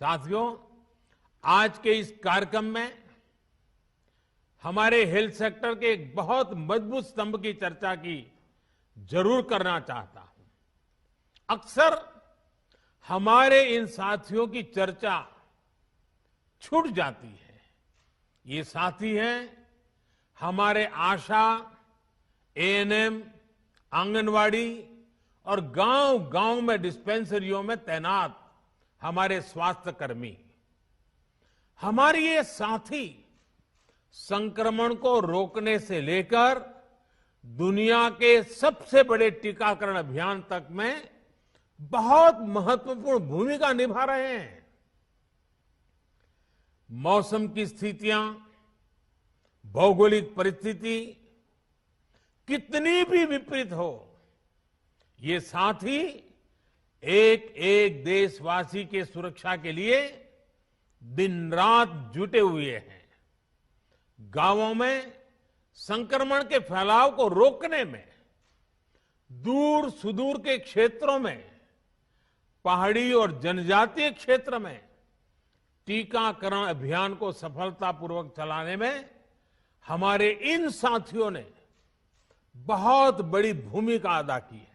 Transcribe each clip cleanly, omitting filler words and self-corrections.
साथियों, आज के इस कार्यक्रम में हमारे हेल्थ सेक्टर के एक बहुत मजबूत स्तंभ की चर्चा की जरूर करना चाहता हूं। अक्सर हमारे इन साथियों की चर्चा छूट जाती है। ये साथी हैं हमारे आशा, एएनएम, आंगनवाड़ी और गांव-गांव में डिस्पेंसरियों में तैनात हमारे स्वास्थ्य कर्मी। हमारे ये साथी संक्रमण को रोकने से लेकर दुनिया के सबसे बड़े टीकाकरण अभियान तक में बहुत महत्वपूर्ण भूमिका निभा रहे हैं। मौसम की स्थितियां, भौगोलिक परिस्थिति कितनी भी विपरीत हो, ये साथी एक एक देशवासी के सुरक्षा के लिए दिन रात जुटे हुए हैं। गांवों में संक्रमण के फैलाव को रोकने में, दूर सुदूर के क्षेत्रों में, पहाड़ी और जनजातीय क्षेत्र में टीकाकरण अभियान को सफलतापूर्वक चलाने में हमारे इन साथियों ने बहुत बड़ी भूमिका अदा की है।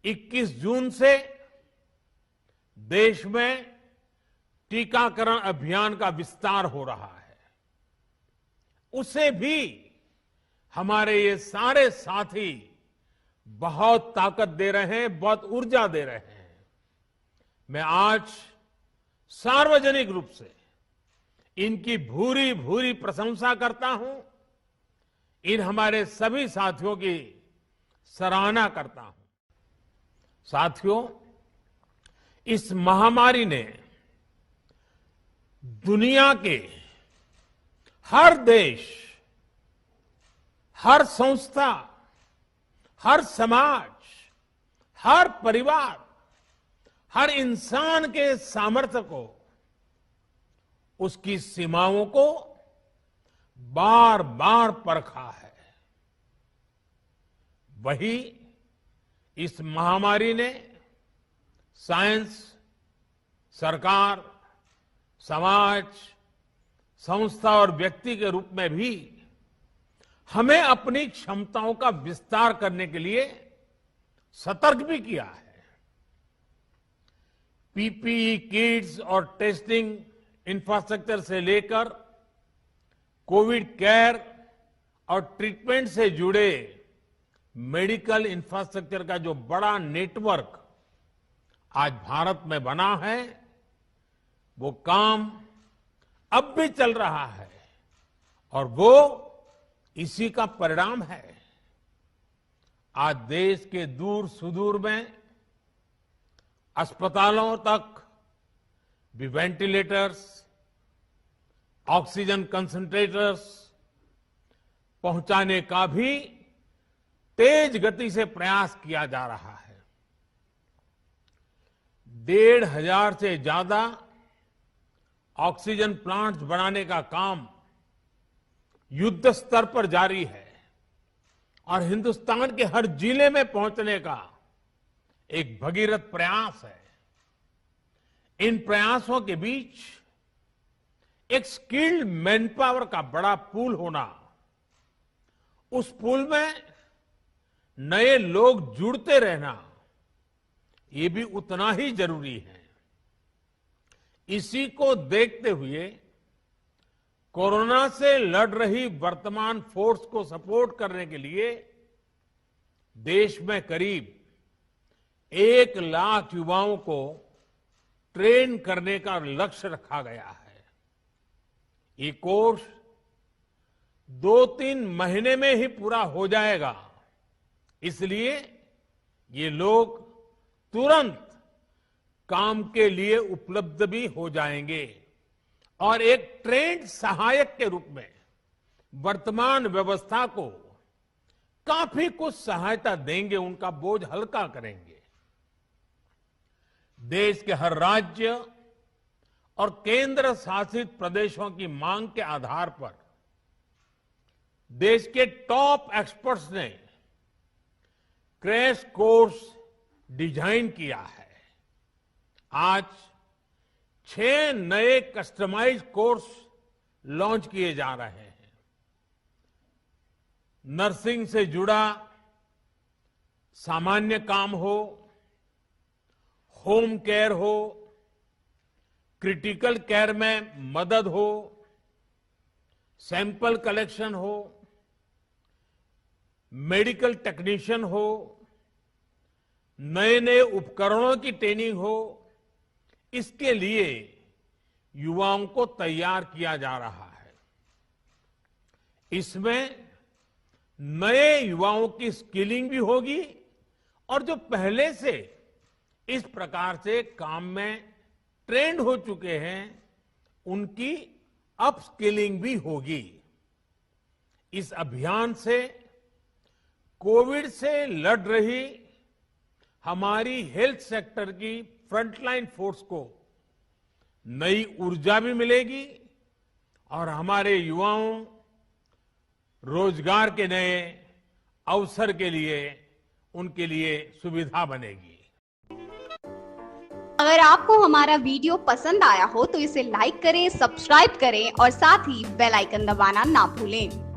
21 जून से देश में टीकाकरण अभियान का विस्तार हो रहा है। उसे भी हमारे ये सारे साथी बहुत ताकत दे रहे हैं, बहुत ऊर्जा दे रहे हैं। मैं आज सार्वजनिक रूप से इनकी भूरी भूरी प्रशंसा करता हूं। इन हमारे सभी साथियों की सराहना करता हूं। साथियों, इस महामारी ने दुनिया के हर देश, हर संस्था, हर समाज, हर परिवार, हर इंसान के सामर्थ्य को, उसकी सीमाओं को बार बार परखा है। वही इस महामारी ने साइंस, सरकार, समाज, संस्था और व्यक्ति के रूप में भी हमें अपनी क्षमताओं का विस्तार करने के लिए सतर्क भी किया है। पीपीई किट्स और टेस्टिंग इंफ्रास्ट्रक्चर से लेकर कोविड केयर और ट्रीटमेंट से जुड़े मेडिकल इंफ्रास्ट्रक्चर का जो बड़ा नेटवर्क आज भारत में बना है, वो काम अब भी चल रहा है और वो इसी का परिणाम है। आज देश के दूर सुदूर में अस्पतालों तक भी वेंटिलेटर्स, ऑक्सीजन कंसंट्रेटर्स पहुंचाने का भी तेज गति से प्रयास किया जा रहा है। 1,500 से ज्यादा ऑक्सीजन प्लांट्स बनाने का काम युद्ध स्तर पर जारी है और हिंदुस्तान के हर जिले में पहुंचने का एक भगीरथ प्रयास है। इन प्रयासों के बीच एक स्किल्ड मैन पावर का बड़ा पूल होना, उस पूल में नए लोग जुड़ते रहना, ये भी उतना ही जरूरी है। इसी को देखते हुए कोरोना से लड़ रही वर्तमान फोर्स को सपोर्ट करने के लिए देश में करीब 1 लाख युवाओं को ट्रेन करने का लक्ष्य रखा गया है। ये कोर्स 2-3 महीने में ही पूरा हो जाएगा, इसलिए ये लोग तुरंत काम के लिए उपलब्ध भी हो जाएंगे और एक ट्रेंड सहायक के रूप में वर्तमान व्यवस्था को काफी कुछ सहायता देंगे, उनका बोझ हल्का करेंगे। देश के हर राज्य और केंद्र शासित प्रदेशों की मांग के आधार पर देश के टॉप एक्सपर्ट्स ने क्रैश कोर्स डिजाइन किया है। आज 6 नए कस्टमाइज्ड कोर्स लॉन्च किए जा रहे हैं। नर्सिंग से जुड़ा सामान्य काम हो, होम केयर हो, क्रिटिकल केयर में मदद हो, सैंपल कलेक्शन हो, मेडिकल टेक्नीशियन हो, नए नए उपकरणों की ट्रेनिंग हो, इसके लिए युवाओं को तैयार किया जा रहा है। इसमें नए युवाओं की स्किलिंग भी होगी और जो पहले से इस प्रकार से काम में ट्रेंड हो चुके हैं उनकी अपस्किलिंग भी होगी। इस अभियान से कोविड से लड़ रही हमारी हेल्थ सेक्टर की फ्रंटलाइन फोर्स को नई ऊर्जा भी मिलेगी और हमारे युवाओं रोजगार के नए अवसर के लिए उनके लिए सुविधा बनेगी। अगर आपको हमारा वीडियो पसंद आया हो तो इसे लाइक करें, सब्सक्राइब करें और साथ ही बेल आइकन दबाना ना भूलें।